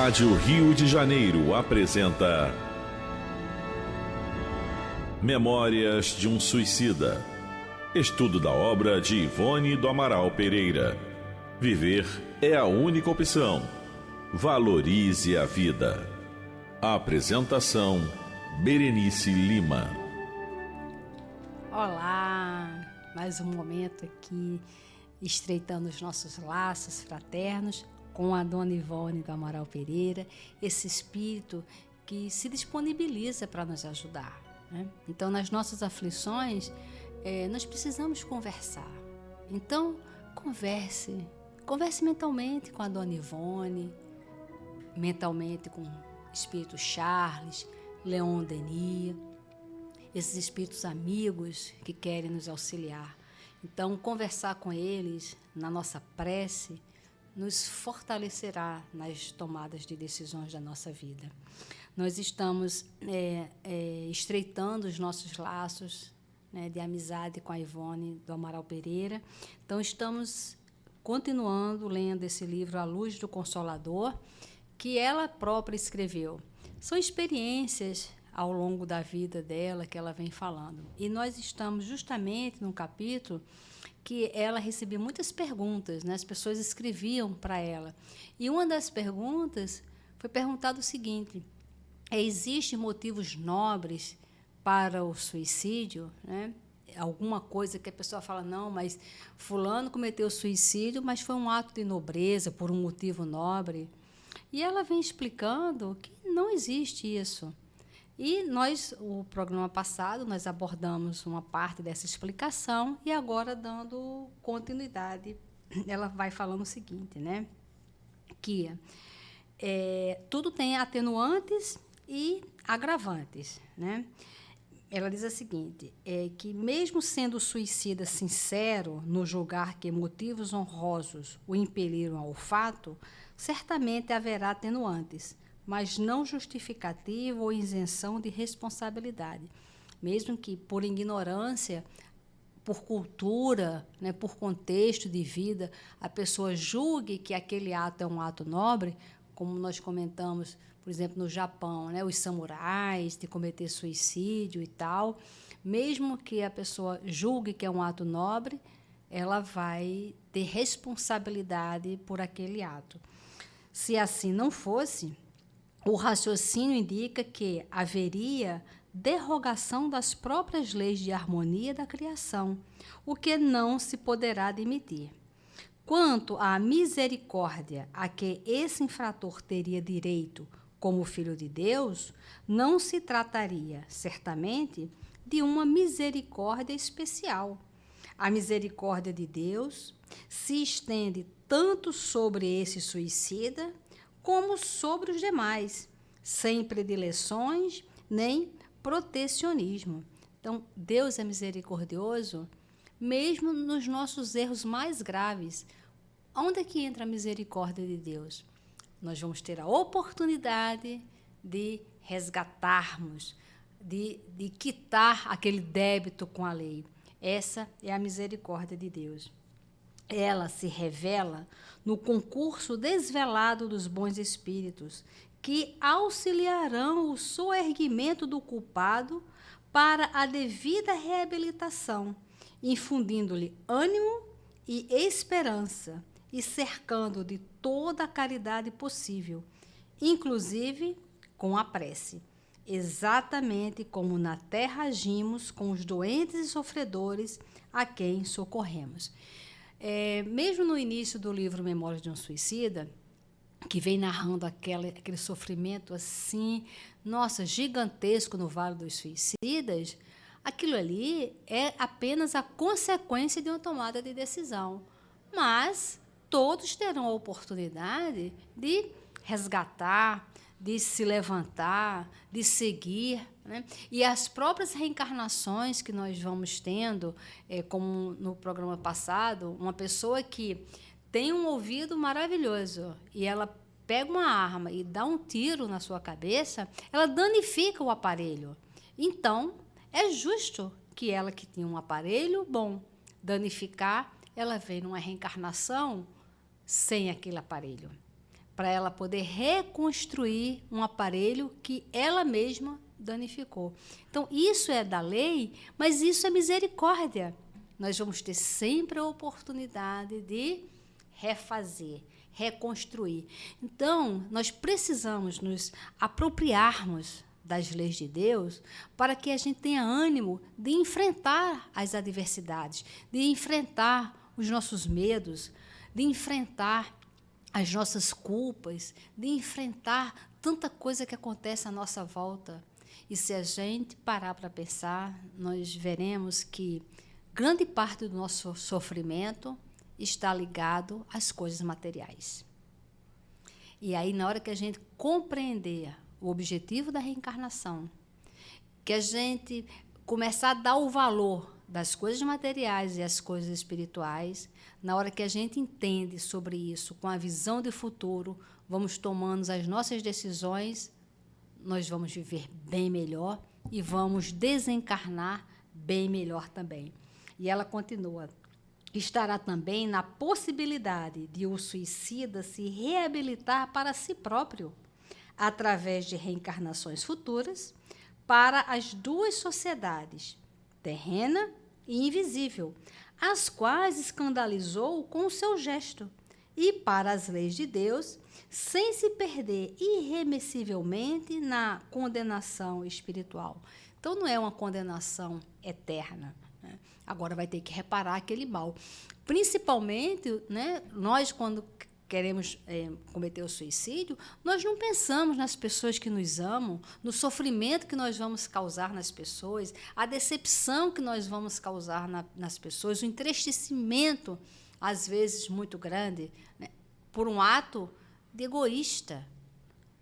Rádio Rio de Janeiro apresenta Memórias de um Suicida. Estudo da obra de Ivone do Amaral Pereira. Viver é a única opção. Valorize a vida. Apresentação: Berenice Lima. Olá, mais um momento aqui, estreitando os nossos laços fraternos com a dona Ivone do Amaral Pereira, esse espírito que se disponibiliza para nos ajudar, né? Então, nas nossas aflições, nós precisamos conversar. Então, converse mentalmente com a dona Ivone, mentalmente com o espírito Charles, Leon Denis, esses espíritos amigos que querem nos auxiliar. Então, conversar com eles na nossa prece nos fortalecerá nas tomadas de decisões da nossa vida. Nós estamos estreitando os nossos laços, né, de amizade com a Ivone do Amaral Pereira. Então, estamos continuando lendo esse livro A Luz do Consolador, que ela própria escreveu. São experiências ao longo da vida dela que ela vem falando. E nós estamos justamente num capítulo que ela recebia muitas perguntas, né? As pessoas escreviam para ela. E uma das perguntas foi perguntado o seguinte: existem motivos nobres para o suicídio, né? Alguma coisa que a pessoa fala, não, mas fulano cometeu suicídio, mas foi um ato de nobreza, por um motivo nobre. E ela vem explicando que não existe isso. E nós, o programa passado, nós abordamos uma parte dessa explicação e agora, dando continuidade, ela vai falando o seguinte, né? Que tudo tem atenuantes e agravantes, né? Ela diz o seguinte, que mesmo sendo o suicida sincero no julgar que motivos honrosos o impeliram ao fato, certamente haverá atenuantes, mas não justificativa ou isenção de responsabilidade. Mesmo que por ignorância, por cultura, né, por contexto de vida, a pessoa julgue que aquele ato é um ato nobre, como nós comentamos, por exemplo, no Japão, né, os samurais de cometer suicídio e tal, mesmo que a pessoa julgue que é um ato nobre, ela vai ter responsabilidade por aquele ato. Se assim não fosse, o raciocínio indica que haveria derrogação das próprias leis de harmonia da criação, o que não se poderá admitir. Quanto à misericórdia a que esse infrator teria direito como filho de Deus, não se trataria, certamente, de uma misericórdia especial. A misericórdia de Deus se estende tanto sobre esse suicida como sobre os demais, sem predileções nem protecionismo. Então, Deus é misericordioso, mesmo nos nossos erros mais graves. Onde é que entra a misericórdia de Deus? Nós vamos ter a oportunidade de resgatarmos, de quitar aquele débito com a lei. Essa é a misericórdia de Deus. Ela se revela no concurso desvelado dos bons espíritos, que auxiliarão o soerguimento do culpado para a devida reabilitação, infundindo-lhe ânimo e esperança e cercando de toda a caridade possível, inclusive com a prece, exatamente como na terra agimos com os doentes e sofredores a quem socorremos. Mesmo no início do livro Memórias de um Suicida, que vem narrando aquele sofrimento assim, nossa, gigantesco no Vale dos Suicidas, aquilo ali é apenas a consequência de uma tomada de decisão. Mas todos terão a oportunidade de resgatar, de se levantar, de seguir, né? E as próprias reencarnações que nós vamos tendo, como no programa passado, uma pessoa que tem um ouvido maravilhoso e ela pega uma arma e dá um tiro na sua cabeça, ela danifica o aparelho. Então, é justo que ela, que tinha um aparelho bom, danificar, ela vem numa reencarnação sem aquele aparelho. para ela poder reconstruir um aparelho que ela mesma danificou. Então, isso é da lei, mas isso é misericórdia. Nós vamos ter sempre a oportunidade de refazer, reconstruir. Então, nós precisamos nos apropriarmos das leis de Deus para que a gente tenha ânimo de enfrentar as adversidades, de enfrentar os nossos medos, de enfrentar as nossas culpas, de enfrentar tanta coisa que acontece à nossa volta. E se a gente parar para pensar, nós veremos que grande parte do nosso sofrimento está ligado às coisas materiais. E aí, na hora que a gente compreender o objetivo da reencarnação, que a gente começar a dar o valor das coisas materiais e as coisas espirituais, na hora que a gente entende sobre isso, com a visão de futuro, vamos tomando as nossas decisões, nós vamos viver bem melhor e vamos desencarnar bem melhor também. E ela continua: estará também na possibilidade de o suicida se reabilitar para si próprio, através de reencarnações futuras, para as duas sociedades, terrena e invisível, as quais escandalizou com o seu gesto, e para as leis de Deus, sem se perder irremessivelmente na condenação espiritual. Então, não é uma condenação eterna, né? Agora vai ter que reparar aquele mal. Principalmente, né, nós, quando queremos cometer o suicídio, nós não pensamos nas pessoas que nos amam, no sofrimento que nós vamos causar nas pessoas, a decepção que nós vamos causar nas pessoas, o entristecimento, às vezes muito grande, né, por um ato de egoísta.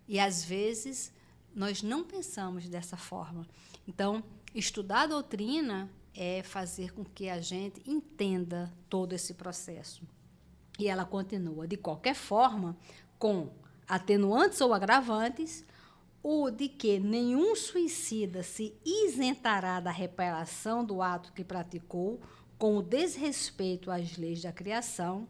E, às vezes, nós não pensamos dessa forma. Então, estudar a doutrina é fazer com que a gente entenda todo esse processo. E ela continua: de qualquer forma, com atenuantes ou agravantes, o de que nenhum suicida se isentará da reparação do ato que praticou com o desrespeito às leis da criação,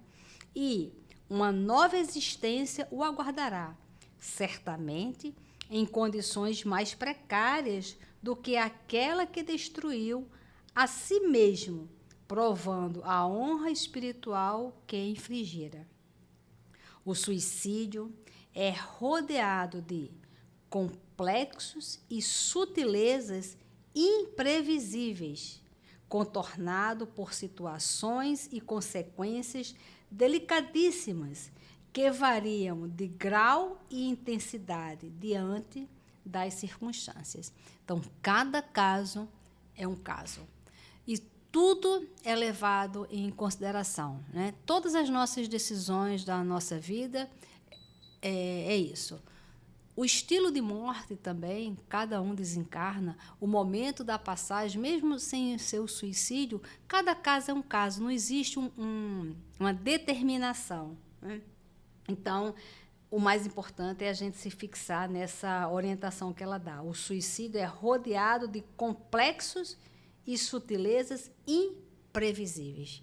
e uma nova existência o aguardará, certamente em condições mais precárias do que aquela que destruiu a si mesmo, provando a honra espiritual que infligira. O suicídio é rodeado de complexos e sutilezas imprevisíveis, contornado por situações e consequências delicadíssimas que variam de grau e intensidade diante das circunstâncias. Então, cada caso é um caso. E tudo é levado em consideração, né? Todas as nossas decisões da nossa vida é isso. O estilo de morte também, cada um desencarna, o momento da passagem, mesmo sem ser o suicídio, cada caso é um caso, não existe uma determinação, né? Então, o mais importante é a gente se fixar nessa orientação que ela dá. O suicídio é rodeado de complexos e sutilezas imprevisíveis.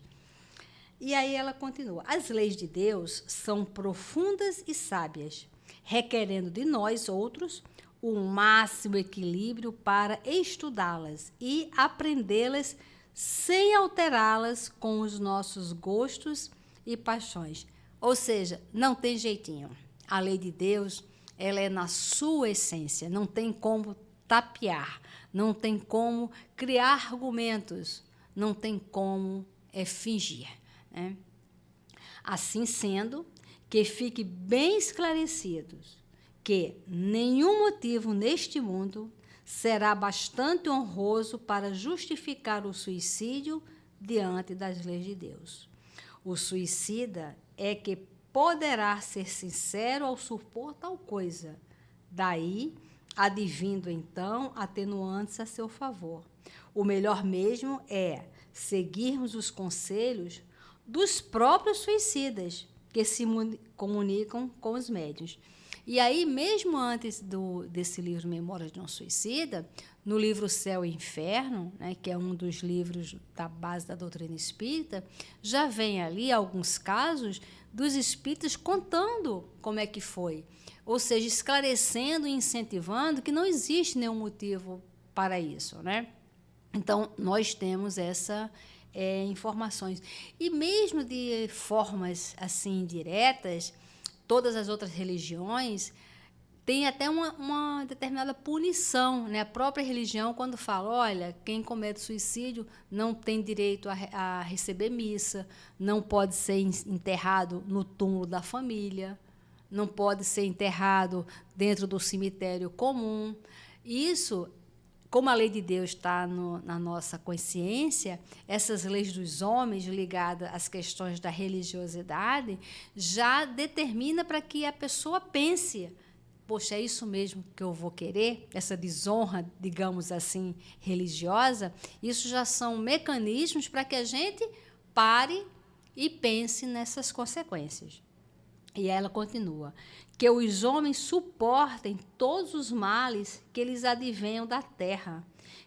E aí ela continua: as leis de Deus são profundas e sábias, requerendo de nós outros o máximo equilíbrio para estudá-las e aprendê-las sem alterá-las com os nossos gostos e paixões. Ou seja, não tem jeitinho. A lei de Deus, ela é na sua essência, não tem como tapear, não tem como criar argumentos, não tem como fingir, né? Assim sendo, que fique bem esclarecidos que nenhum motivo neste mundo será bastante honroso para justificar o suicídio diante das leis de Deus. O suicida é que poderá ser sincero ao supor tal coisa, daí advindo então atenuantes a seu favor. O melhor mesmo é seguirmos os conselhos dos próprios suicidas, que se comunicam com os médiuns. E aí, mesmo antes desse livro Memórias de um Suicida, no livro Céu e Inferno, né, que é um dos livros da base da doutrina espírita, já vem ali alguns casos dos espíritas contando como é que foi. Ou seja, esclarecendo e incentivando que não existe nenhum motivo para isso, né? Então, nós temos essas informações. E mesmo de formas assim diretas, todas as outras religiões têm até uma determinada punição, né? A própria religião, quando fala, olha, quem comete suicídio não tem direito a receber missa, não pode ser enterrado no túmulo da família, não pode ser enterrado dentro do cemitério comum. Isso, como a lei de Deus está na nossa consciência, essas leis dos homens ligadas às questões da religiosidade já determina para que a pessoa pense, poxa, é isso mesmo que eu vou querer? Essa desonra, digamos assim, religiosa, isso já são mecanismos para que a gente pare e pense nessas consequências. E ela continua, que os homens suportem todos os males que lhes advenham da terra,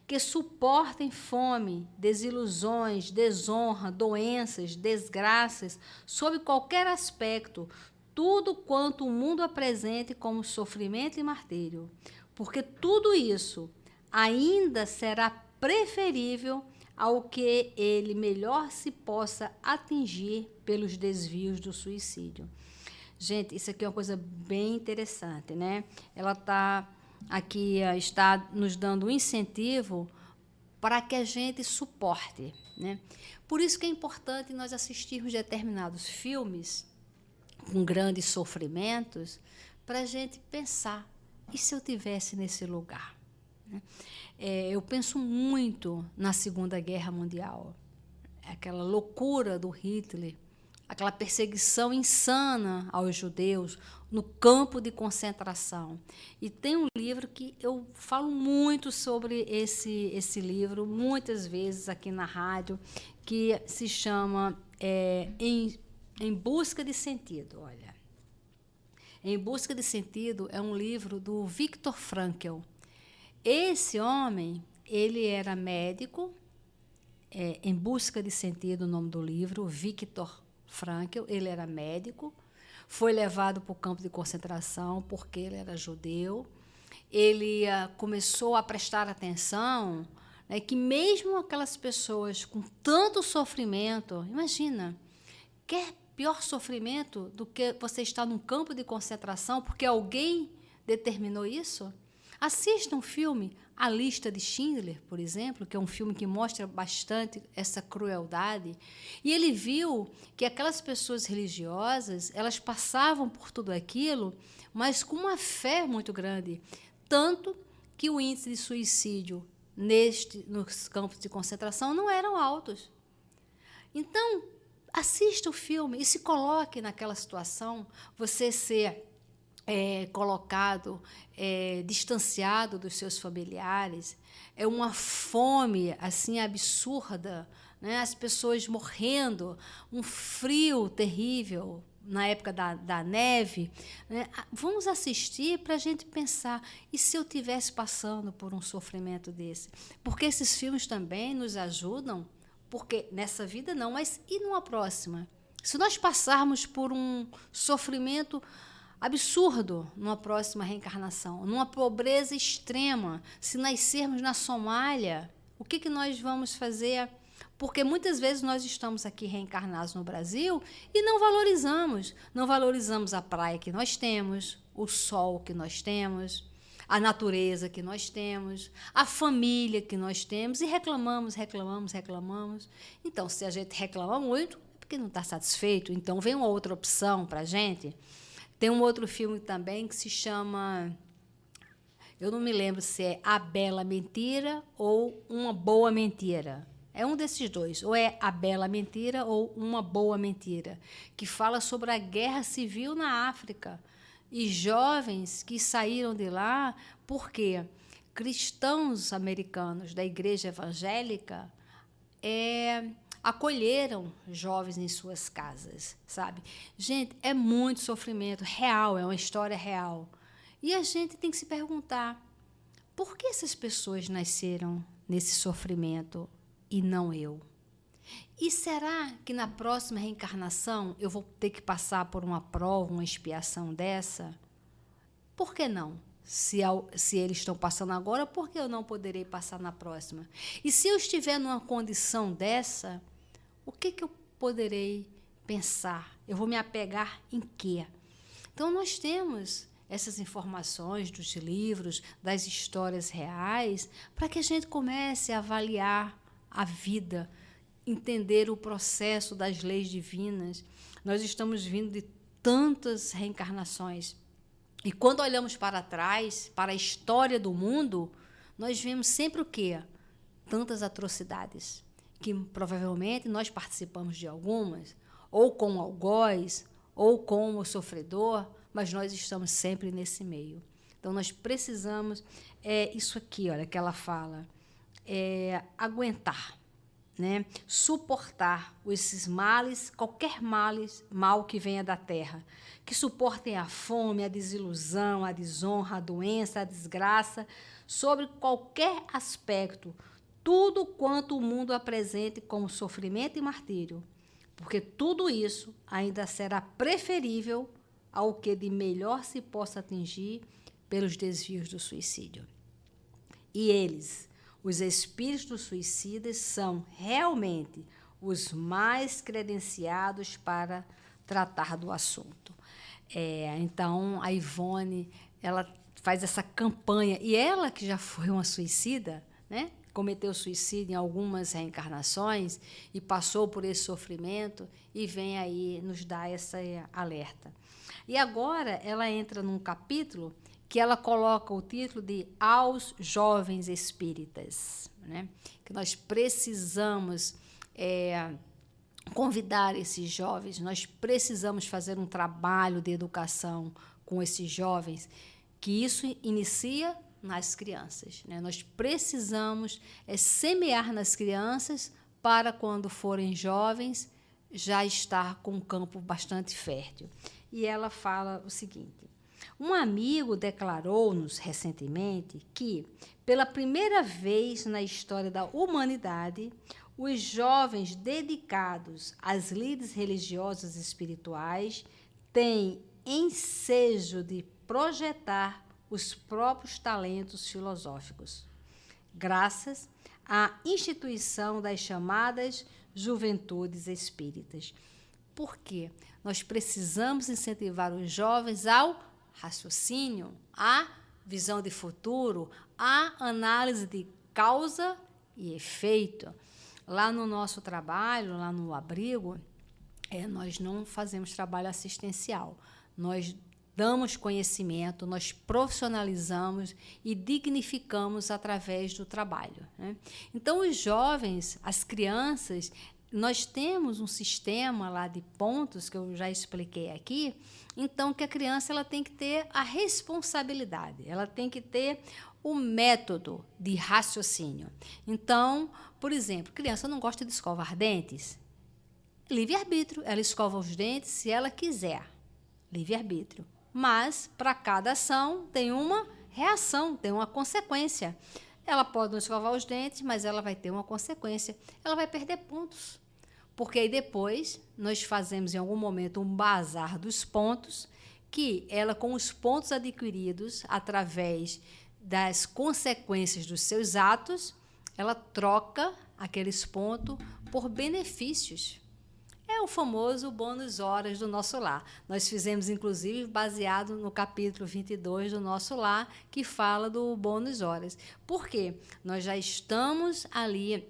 que suportem fome, desilusões, desonra, doenças, desgraças, sob qualquer aspecto, tudo quanto o mundo apresente como sofrimento e martírio, porque tudo isso ainda será preferível ao que ele melhor se possa atingir pelos desvios do suicídio. Gente, isso aqui é uma coisa bem interessante, né? Ela está nos dando um incentivo para que a gente suporte, né? Por isso que é importante nós assistirmos determinados filmes com grandes sofrimentos, para a gente pensar, e se eu tivesse nesse lugar? Né? Eu penso muito na Segunda Guerra Mundial, aquela loucura do Hitler, aquela perseguição insana aos judeus no campo de concentração. E tem um livro que eu falo muito sobre esse livro, muitas vezes aqui na rádio, que se chama Em Busca de Sentido. Olha, Em Busca de Sentido é um livro do Viktor Frankl. Esse homem, ele era médico, Em Busca de Sentido, o nome do livro, Viktor Frankl, ele era médico, foi levado para o campo de concentração porque ele era judeu. Ele começou a prestar atenção, né, que mesmo aquelas pessoas com tanto sofrimento, imagina, quer pior sofrimento do que você estar num campo de concentração porque alguém determinou isso? Assista um filme, A Lista de Schindler, por exemplo, que é um filme que mostra bastante essa crueldade. E ele viu que aquelas pessoas religiosas, elas passavam por tudo aquilo, mas com uma fé muito grande. Tanto que o índice de suicídio nos campos de concentração não eram altos. Então, assista o filme e se coloque naquela situação, você ser colocado, distanciado dos seus familiares, é uma fome assim absurda, né? As pessoas morrendo, um frio terrível na época da neve, né? Vamos assistir para a gente pensar, e se eu estivesse passando por um sofrimento desse? Porque esses filmes também nos ajudam, porque nessa vida não, mas e numa próxima? Se nós passarmos por um sofrimento absurdo numa próxima reencarnação, numa pobreza extrema, se nascermos na Somália, o que nós vamos fazer? Porque muitas vezes nós estamos aqui reencarnados no Brasil e não valorizamos a praia que nós temos, o sol que nós temos, a natureza que nós temos, a família que nós temos, e reclamamos. Então, se a gente reclama muito, é porque não está satisfeito, então vem uma outra opção para a gente. Tem um outro filme também que se chama, eu não me lembro se é A Bela Mentira ou Uma Boa Mentira. É um desses dois, ou é A Bela Mentira ou Uma Boa Mentira, que fala sobre a guerra civil na África. E jovens que saíram de lá porque cristãos americanos da igreja evangélica acolheram jovens em suas casas, sabe? Gente, é muito sofrimento real, é uma história real. E a gente tem que se perguntar, por que essas pessoas nasceram nesse sofrimento e não eu? E será que na próxima reencarnação eu vou ter que passar por uma prova, uma expiação dessa? Por que não? Se eles estão passando agora, por que eu não poderei passar na próxima? E se eu estiver numa condição dessa, o que eu poderei pensar? Eu vou me apegar em quê? Então, nós temos essas informações dos livros, das histórias reais, para que a gente comece a avaliar a vida, entender o processo das leis divinas. Nós estamos vindo de tantas reencarnações. E quando olhamos para trás, para a história do mundo, nós vemos sempre o quê? Tantas atrocidades, que provavelmente nós participamos de algumas, ou com algoz, ou como sofredor, mas nós estamos sempre nesse meio. Então, nós precisamos, isso aqui, olha, que ela fala, aguentar, né? Suportar esses males, qualquer mal que venha da terra, que suportem a fome, a desilusão, a desonra, a doença, a desgraça, sobre qualquer aspecto, tudo quanto o mundo apresente como sofrimento e martírio, porque tudo isso ainda será preferível ao que de melhor se possa atingir pelos desvios do suicídio. E eles, os espíritos suicidas, são realmente os mais credenciados para tratar do assunto. Então, a Ivone, ela faz essa campanha, e ela que já foi uma suicida, né? Cometeu suicídio em algumas reencarnações e passou por esse sofrimento, e vem aí nos dar essa alerta. E agora ela entra num capítulo que ela coloca o título de Aos Jovens Espíritas, né? Que nós precisamos convidar esses jovens, nós precisamos fazer um trabalho de educação com esses jovens, que isso inicia nas crianças, né? Nós precisamos semear nas crianças para, quando forem jovens, já estar com um campo bastante fértil. E ela fala o seguinte: um amigo declarou-nos recentemente que, pela primeira vez na história da humanidade, os jovens dedicados às lides religiosas e espirituais têm ensejo de projetar os próprios talentos filosóficos, graças à instituição das chamadas juventudes espíritas. Por quê? Nós precisamos incentivar os jovens ao raciocínio, à visão de futuro, à análise de causa e efeito. Lá no nosso trabalho, lá no abrigo, nós não fazemos trabalho assistencial. Nós damos conhecimento, nós profissionalizamos e dignificamos através do trabalho, né? Então, os jovens, as crianças, nós temos um sistema lá de pontos, que eu já expliquei aqui, então que a criança ela tem que ter a responsabilidade, ela tem que ter o método de raciocínio. Então, por exemplo, criança não gosta de escovar dentes, livre-arbítrio, ela escova os dentes se ela quiser, livre-arbítrio. Mas, para cada ação, tem uma reação, tem uma consequência. Ela pode não escovar os dentes, mas ela vai ter uma consequência. Ela vai perder pontos. Porque aí depois, nós fazemos em algum momento um bazar dos pontos, que ela, com os pontos adquiridos, através das consequências dos seus atos, ela troca aqueles pontos por benefícios. É o famoso bônus horas do Nosso Lar. Nós fizemos, inclusive, baseado no capítulo 22 do Nosso Lar, que fala do bônus horas. Por quê? Nós já estamos ali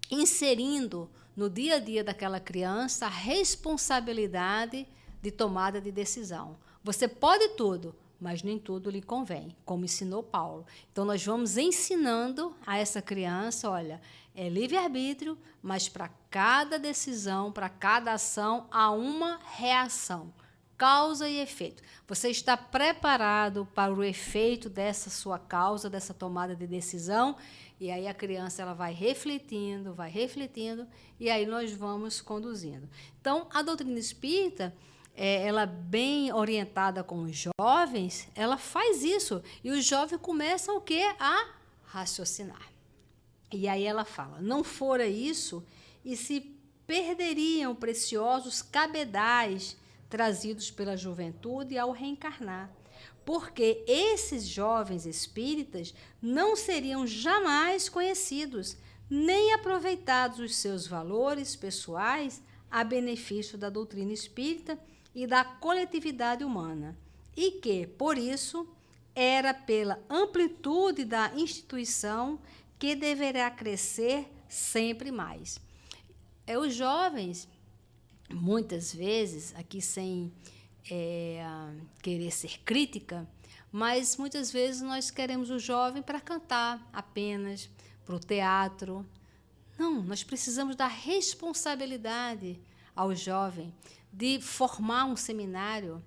inserindo no dia a dia daquela criança a responsabilidade de tomada de decisão. Você pode tudo, mas nem tudo lhe convém, como ensinou Paulo. Então, nós vamos ensinando a essa criança, olha, é livre-arbítrio, mas para cada decisão, para cada ação, há uma reação, causa e efeito. Você está preparado para o efeito dessa sua causa, dessa tomada de decisão? E aí a criança ela vai refletindo, e aí nós vamos conduzindo. Então, a doutrina espírita, ela bem orientada com os jovens, ela faz isso. E os jovens começam o quê? A raciocinar. E aí ela fala, não fora isso, e se perderiam preciosos cabedais trazidos pela juventude ao reencarnar, porque esses jovens espíritas não seriam jamais conhecidos, nem aproveitados os seus valores pessoais a benefício da doutrina espírita e da coletividade humana, e que, por isso, era pela amplitude da instituição que deverá crescer sempre mais. Os jovens, muitas vezes, aqui sem querer ser crítica, mas muitas vezes nós queremos o jovem para cantar apenas, para o teatro. Não, nós precisamos dar responsabilidade ao jovem de formar um seminário.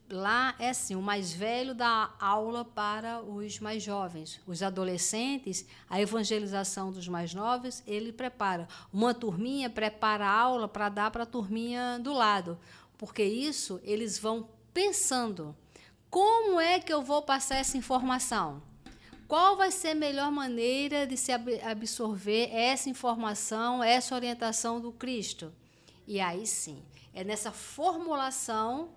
Lá é assim, o mais velho dá aula para os mais jovens. Os adolescentes, a evangelização dos mais novos, ele prepara. Uma turminha prepara a aula para dar para a turminha do lado. Porque isso, eles vão pensando, como é que eu vou passar essa informação? Qual vai ser a melhor maneira de se absorver essa informação, essa orientação do Cristo? E aí sim, é nessa formulação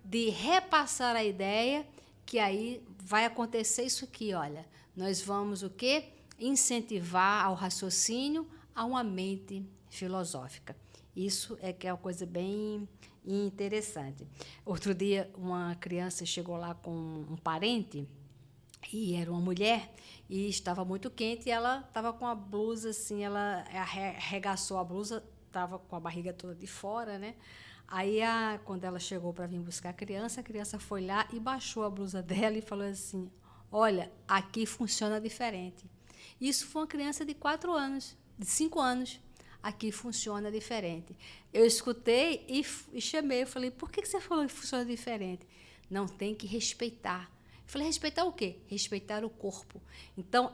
de repassar a ideia que aí vai acontecer isso aqui, olha. Nós vamos o quê? Incentivar ao raciocínio, a uma mente filosófica. Isso é que é uma coisa bem interessante. Outro dia, uma criança chegou lá com um parente, e era uma mulher, e estava muito quente, e ela estava com a blusa assim, ela arregaçou a blusa, estava com a barriga toda de fora, né? Aí, quando ela chegou para vir buscar a criança foi lá e baixou a blusa dela e falou assim, olha, aqui funciona diferente. Isso foi uma criança de 4 anos, de 5 anos. Aqui funciona diferente. Eu escutei e chamei, eu falei, por que você falou que funciona diferente? Não, tem que respeitar. Eu falei, respeitar o quê? Respeitar o corpo. Então,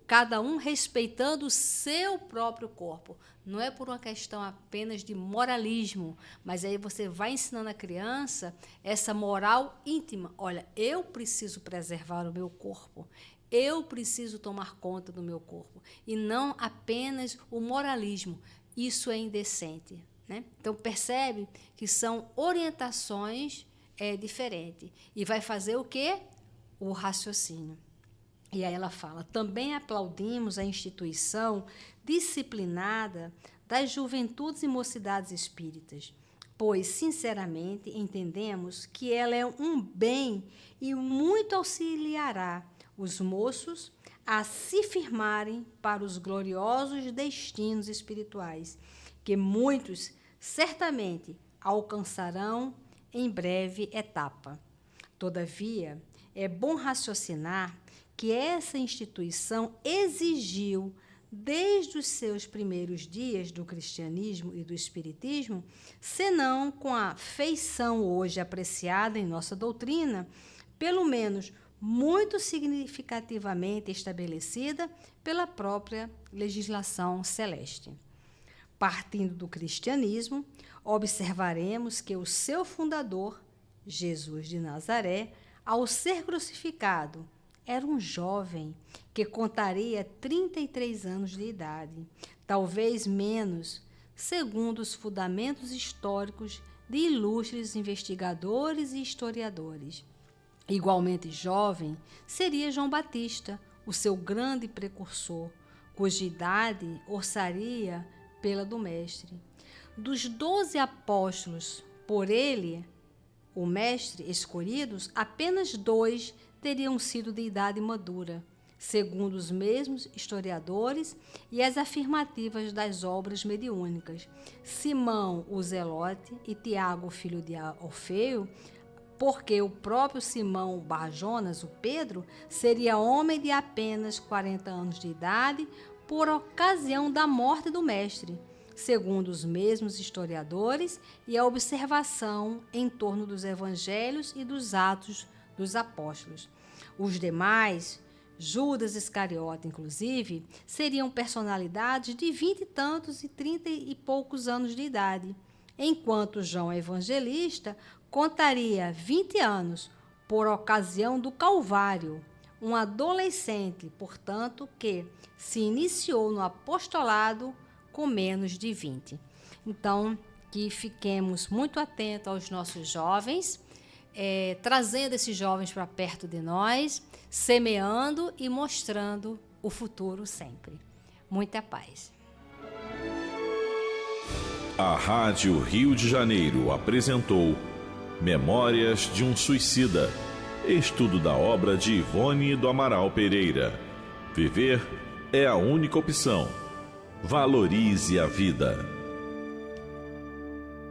cada um respeitando o seu próprio corpo. Não é por uma questão apenas de moralismo, mas aí você vai ensinando a criança essa moral íntima. Olha, eu preciso preservar o meu corpo. Eu preciso tomar conta do meu corpo. E não apenas o moralismo. Isso é indecente, né? Então, percebe que são orientações diferentes. E vai fazer o quê? O raciocínio. E aí ela fala, também aplaudimos a instituição disciplinada das juventudes e mocidades espíritas, pois, sinceramente, entendemos que ela é um bem e muito auxiliará os moços a se firmarem para os gloriosos destinos espirituais, que muitos certamente alcançarão em breve etapa. Todavia, é bom raciocinar que essa instituição exigiu, desde os seus primeiros dias do cristianismo e do espiritismo, senão com a feição hoje apreciada em nossa doutrina, pelo menos muito significativamente estabelecida pela própria legislação celeste. Partindo do cristianismo, observaremos que o seu fundador, Jesus de Nazaré, ao ser crucificado, era um jovem que contaria 33 anos de idade, talvez menos, segundo os fundamentos históricos de ilustres investigadores e historiadores. Igualmente jovem seria João Batista, o seu grande precursor, cuja idade orçaria pela do Mestre. Dos 12 apóstolos por ele, o Mestre, escolhidos, apenas 2 teriam sido de idade madura, segundo os mesmos historiadores e as afirmativas das obras mediúnicas. Simão, o Zelote, e Tiago, filho de Alfeu, porque o próprio Simão Bar-Jonas, o Pedro, seria homem de apenas 40 anos de idade por ocasião da morte do Mestre, segundo os mesmos historiadores e a observação em torno dos evangelhos e dos Atos dos Apóstolos. Os demais, Judas Iscariote, inclusive, seriam personalidades de 20 e tantos e 30 e poucos anos de idade, enquanto João Evangelista contaria 20 anos por ocasião do Calvário, um adolescente, portanto, que se iniciou no apostolado com menos de 20. Então, que fiquemos muito atentos aos nossos jovens, trazendo esses jovens para perto de nós, semeando e mostrando o futuro sempre. Muita paz. A Rádio Rio de Janeiro apresentou Memórias de um Suicida, estudo da obra de Ivone do Amaral Pereira. Viver é a única opção. Valorize a vida.